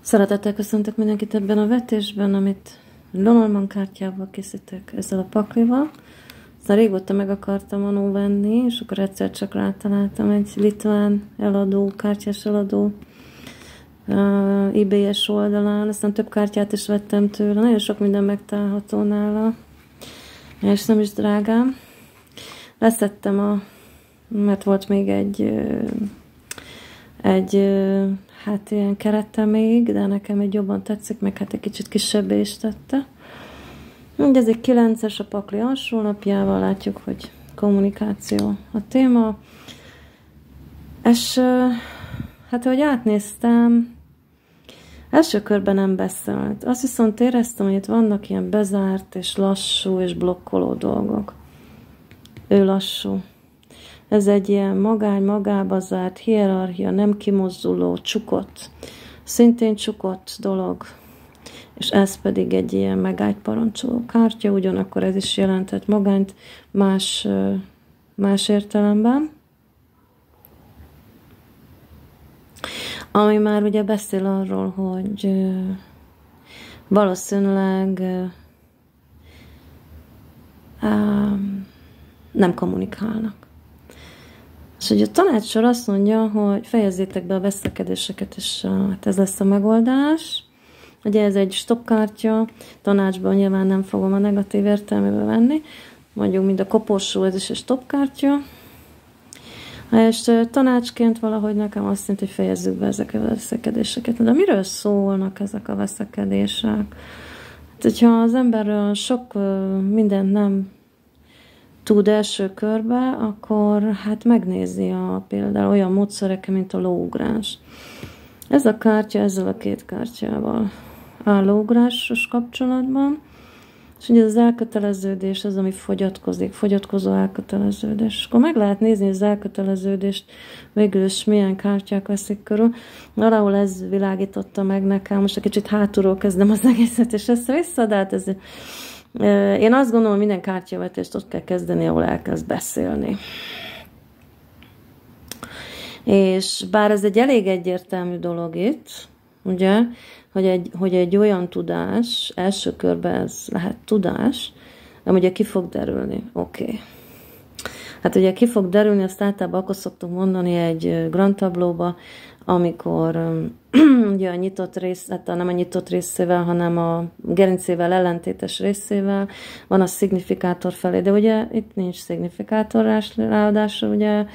Szeretettel köszöntök mindenkit ebben a vetésben, amit Lenormand kártyával készítek ezzel a paklival. Aztán régóta meg akartam annó venni, és akkor egyszer csak rátaláltam egy litván eladó, kártyás eladó eBay-es oldalán. Aztán több kártyát is vettem tőle, nagyon sok minden megtalálható nála, és nem is drágám. Leszettem mert volt még egy hát ilyen kerete még, de nekem egy jobban tetszik, meg hát egy kicsit kisebbé is tette. Ez egy 9-es a pakli alsó napjával, látjuk, hogy kommunikáció a téma. És hát, ahogy átnéztem, első körben nem beszélt. Azt viszont éreztem, hogy itt vannak ilyen bezárt és lassú és blokkoló dolgok. Ő lassú. Ez egy ilyen magába zárt, hierarchia, nem kimozduló, csukott, szintén csukott dolog. És ez pedig egy ilyen megágyparancsoló kártya, ugyanakkor ez is jelentett magányt más értelemben. Ami már ugye beszél arról, hogy valószínűleg nem kommunikálnak. És ugye a tanácssor azt mondja, hogy fejezzétek be a veszekedéseket, és hát ez lesz a megoldás. Ugye ez egy stop kártya, tanácsban nyilván nem fogom a negatív értelmébe venni, mondjuk mind a koporsó, ez is egy stop kártya. És tanácsként valahogy nekem azt jelenti, hogy fejezzük be ezeket a veszekedéseket. De miről szólnak ezek a veszekedések? Hát, hogyha az ember sok mindent nem tud első körbe, akkor hát megnézi például olyan módszerekkel, mint a lóugrás. Ez a kártya ezzel a két kártyával áll lóugrásos kapcsolatban, és ugye az elköteleződés az, ami fogyatkozik, fogyatkozó elköteleződés. És akkor meg lehet nézni az elköteleződést, végül is milyen kártyák veszik körül. Valahol ez világította meg nekem, most egy kicsit hátulról kezdem az egészet, és össze-vissza, de hát ez... Én azt gondolom, hogy minden kártyavetést ott kell kezdeni, ahol elkezd beszélni. És bár ez egy elég egyértelmű dolog itt, ugye, hogy egy olyan tudás, első körben ez lehet tudás, de ugye ki fog derülni. Oké. Hát ugye ki fog derülni, azt általában akkor szoktunk mondani egy grand tablóba, amikor ugye a nyitott rész, hát nem a nyitott részével, hanem a gerincével ellentétes részével van a szignifikátor felé, de ugye itt nincs szignifikátor, ráadásul ugye,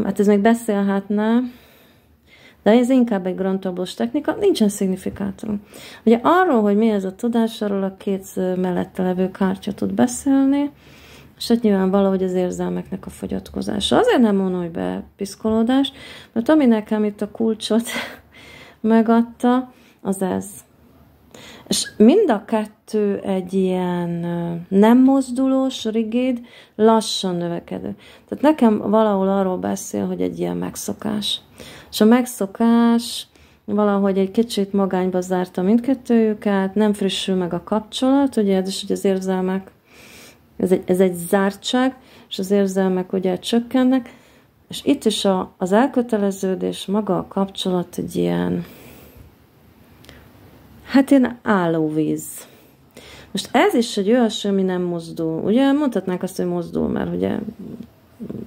hát ez még beszélhetne, de ez inkább egy grand tablós technika, nincsen szignifikátor. Ugye arról, hogy mi ez a tudás, arról a két mellette levő kártya tud beszélni, és hát nyilván valahogy az érzelmeknek a fogyatkozása. Azért nem mondom, hogy bepiszkolódás, mert ami nekem itt a kulcsot megadta, az ez. És mind a kettő egy ilyen nem mozdulós, rigid, lassan növekedő. Tehát nekem valahol arról beszél, hogy egy ilyen megszokás. És a megszokás valahogy egy kicsit magányba zárta mindkettőjüket, nem frissül meg a kapcsolat, ugye ez is, hogy az érzelmek, ez egy zártság, és az érzelmek ugye csökkennek, és itt is az elköteleződés, maga a kapcsolat egy ilyen, hát ilyen állóvíz. Most ez is egy olyasmi, ami nem mozdul. Ugye mondhatnánk azt, hogy mozdul, mert ugye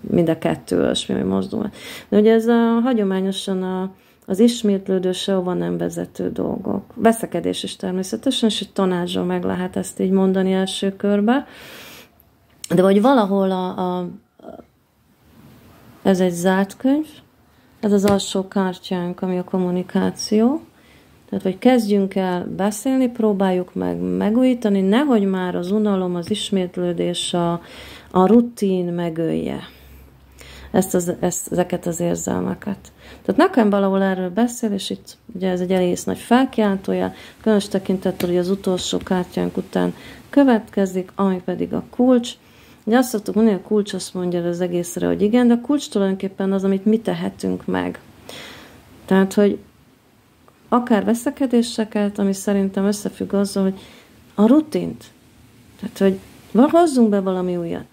mind a kettő olyasmi, hogy mozdul. De ugye ez hagyományosan az ismétlődő, sehova nem vezető dolgok. Veszekedés is természetesen, és egy tanácsról meg lehet ezt így mondani első körbe. De vagy valahol ez egy zárt könyv, ez az alsó kártyánk, ami a kommunikáció. Tehát, hogy kezdjünk el beszélni, próbáljuk meg megújítani, nehogy már az unalom, az ismétlődés, a rutin megölje ezeket az érzelmeket. Tehát nekem valahol erről beszél, és itt ugye ez egy egész nagy felkiáltója, különös tekintettel, hogy az utolsó kártyánk után következik, ami pedig a kulcs. Ugye azt szoktuk mondani, hogy a kulcs azt mondja az egészre, hogy igen, de a kulcs tulajdonképpen az, amit mi tehetünk meg. Tehát, hogy akár veszekedéseket, ami szerintem összefügg azzal, hogy a rutint, tehát, hogy hozzunk be valami újat.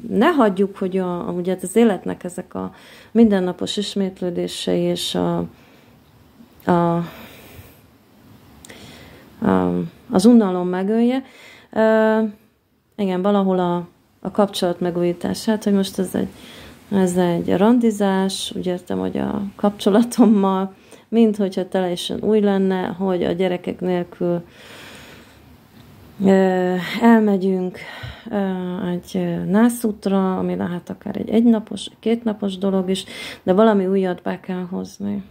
Ne hagyjuk, hogy ugye az életnek ezek a mindennapos ismétlődései és az unalom megölje. Igen, valahol a kapcsolat megújítását, hogy most ez egy randizás, úgy értem, hogy a kapcsolatommal, mint hogyha teljesen új lenne, hogy a gyerekek nélkül elmegyünk egy nászútra, ami lehet akár egy egynapos, kétnapos dolog is, de valami újat be kell hozni.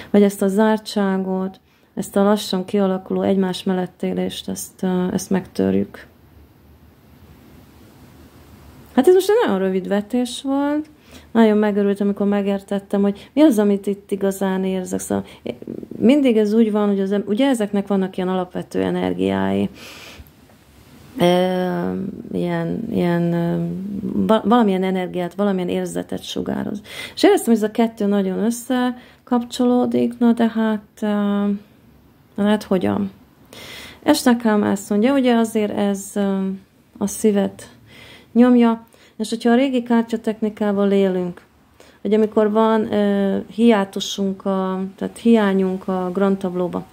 Vagy ezt a zártságot, ezt a lassan kialakuló egymás mellett élést, ezt megtörjük. Hát ez most egy nagyon rövid vetés volt. Nagyon megörültem, amikor megértettem, hogy mi az, amit itt igazán érzek. Szóval mindig ez úgy van, hogy ugye ezeknek vannak ilyen alapvető energiái. Valamilyen energiát, valamilyen érzetet sugároz. És éreztem, hogy ez a kettő nagyon összekapcsolódik, na de hát hogyan? És nekem ezt mondja, ugye azért ez a szívet nyomja, és hogyha a régi kártyatechnikával élünk, hogy amikor van hiátusunk, tehát hiányunk a Grand Tablóba,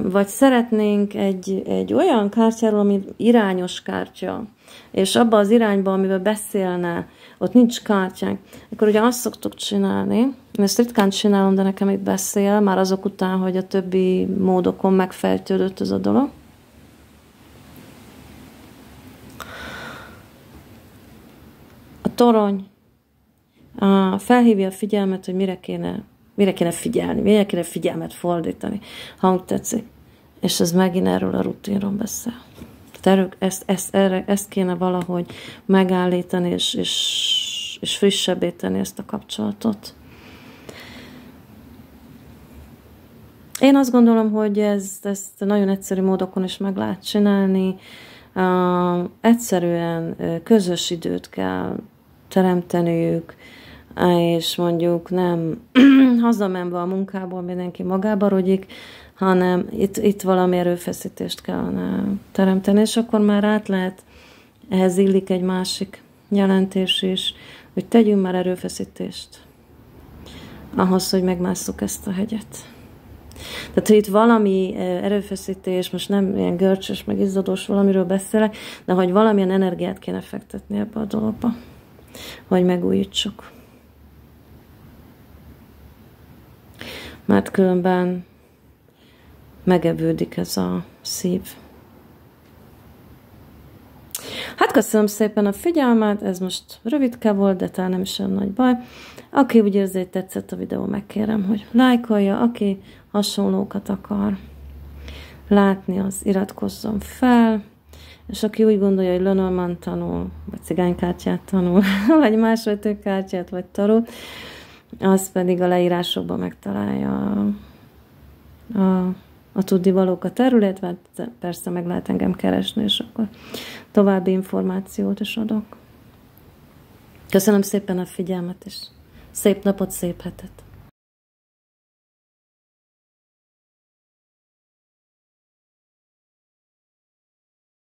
vagy szeretnénk egy olyan kártyáról, ami irányos kártya, és abban az irányban, amivel beszélne, ott nincs kártyánk, akkor ugye azt szoktuk csinálni, ezt ritkán csinálom, de nekem itt beszél, már azok után, hogy a többi módokon megfejtődött ez a dolog. A torony felhívja a figyelmet, hogy mire kéne figyelni, mire kéne figyelmet fordítani, ha úgy tetszik. És ez megint erről a rutinról beszél. Tehát ezt kéne valahogy megállítani, és frissebbé tenni ezt a kapcsolatot. Én azt gondolom, hogy ezt nagyon egyszerű módokon is meg lehet csinálni. Egyszerűen közös időt kell teremteniük, és mondjuk nem hazamenve a munkából mindenki magába rogyik, hanem itt valami erőfeszítést kellene teremteni, és akkor már át lehet, ehhez illik egy másik jelentés is, hogy tegyünk már erőfeszítést ahhoz, hogy megmásszuk ezt a hegyet. Tehát, hogy itt valami erőfeszítés, most nem ilyen görcsös, meg izzadós valamiről beszélek, de hogy valamilyen energiát kéne fektetni ebbe a dologba, hogy megújítsuk. Mert különben megevődik ez a szív. Hát köszönöm szépen a figyelmet, ez most rövidke volt, de talán nem is olyan nagy baj. Aki úgy érzi, hogy tetszett a videó, megkérem, hogy lájkolja, aki hasonlókat akar látni, az iratkozzon fel, és aki úgy gondolja, hogy Lenormand tanul, vagy cigánykártyát tanul, vagy másvetőkártyát, vagy tarót, az pedig a leírásokban megtalálja a tudnivalók terület, vagy persze meg lehet engem keresni, és akkor további információt is adok. Köszönöm szépen a figyelmet, és szép napot, szép hetet!